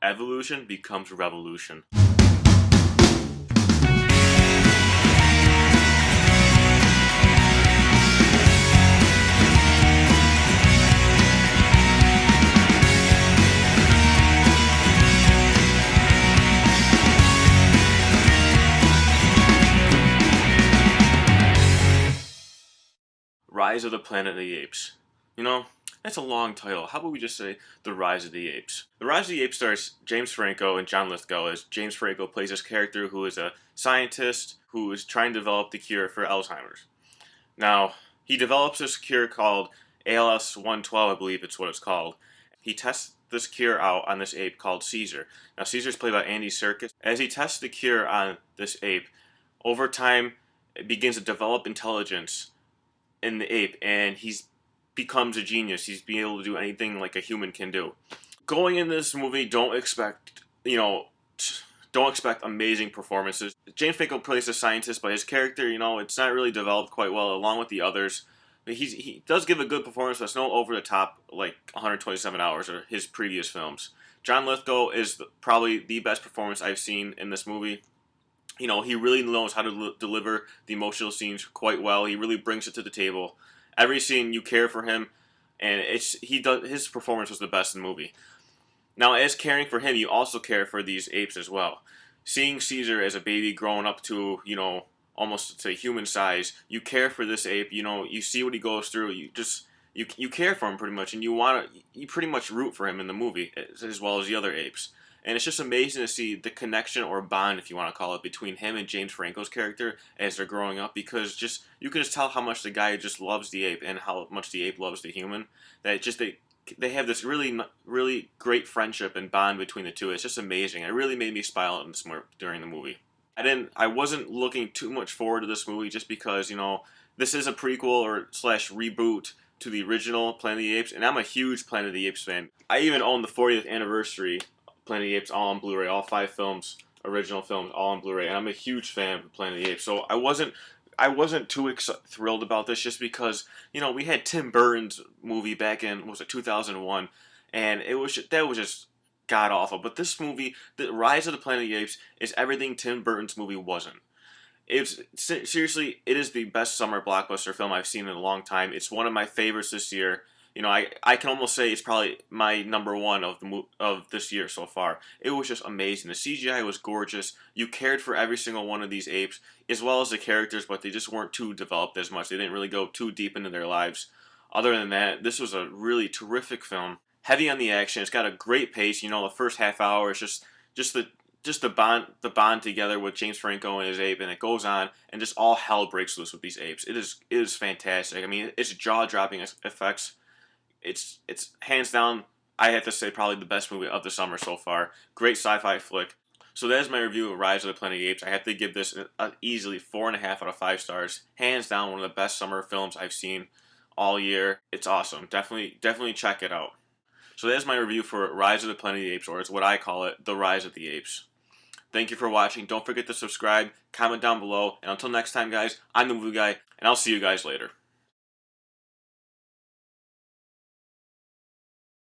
evolution becomes revolution. Rise of the Planet of the Apes. You know, that's a long title. How about we just say The Rise of the Apes? The Rise of the Apes stars James Franco and John Lithgow, as James Franco plays this character who is a scientist who is trying to develop the cure for Alzheimer's. Now, he develops this cure called ALS 112, I believe it's what it's called. He tests this cure out on this ape called Caesar. Now, Caesar's played by Andy Serkis. As he tests the cure on this ape, over time, it begins to develop intelligence in the ape, and he's becomes a genius. He's being able to do anything like a human can do. Going in this movie, don't expect amazing performances. James Franco plays a scientist, but his character, it's not really developed quite well along with the others. But he does give a good performance, but it's no over the top like 127 Hours or his previous films. John Lithgow is probably the best performance I've seen in this movie. He really knows how to deliver the emotional scenes quite well. He really brings it to the table. Every scene you care for him, and his performance was the best in the movie. Now, as caring for him, you also care for these apes as well. Seeing Caesar as a baby growing up to, almost to human size, you care for this ape. You see what he goes through. You care for him pretty much, and you pretty much root for him in the movie as well as the other apes. And it's just amazing to see the connection or bond, if you want to call it, between him and James Franco's character as they're growing up, because you can just tell how much the guy just loves the ape and how much the ape loves the human. That they have this really great friendship and bond between the two. It's just amazing. It really made me smile during the movie. I wasn't looking too much forward to this movie just because this is a prequel or slash reboot to the original Planet of the Apes, and I'm a huge Planet of the Apes fan. I even own the 40th anniversary Planet of the Apes all on Blu-ray, all 5 films, original films, all on Blu-ray, and I'm a huge fan of Planet of the Apes. So I wasn't too thrilled about this just because we had Tim Burton's movie back in 2001, and that was just god awful. But this movie, The Rise of the Planet of the Apes, is everything Tim Burton's movie wasn't. Seriously, it is the best summer blockbuster film I've seen in a long time. It's one of my favorites this year. I can almost say it's probably my number one of this year so far. It was just amazing. The CGI was gorgeous. You cared for every single one of these apes, as well as the characters, but they just weren't too developed as much. They didn't really go too deep into their lives. Other than that, this was a really terrific film. Heavy on the action. It's got a great pace. The first half hour is just the bond together with James Franco and his ape, and it goes on, and just all hell breaks loose with these apes. It is fantastic. I mean, it's jaw-dropping effects. It's hands down, I have to say, probably the best movie of the summer so far. Great sci-fi flick. So that is my review of Rise of the Planet of the Apes. I have to give this easily 4.5 out of 5 stars. Hands down, one of the best summer films I've seen all year. It's awesome. Definitely check it out. So that is my review for Rise of the Planet of the Apes, or it's what I call it, The Rise of the Apes. Thank you for watching. Don't forget to subscribe, comment down below, and until next time, guys, I'm the Movie Guy, and I'll see you guys later.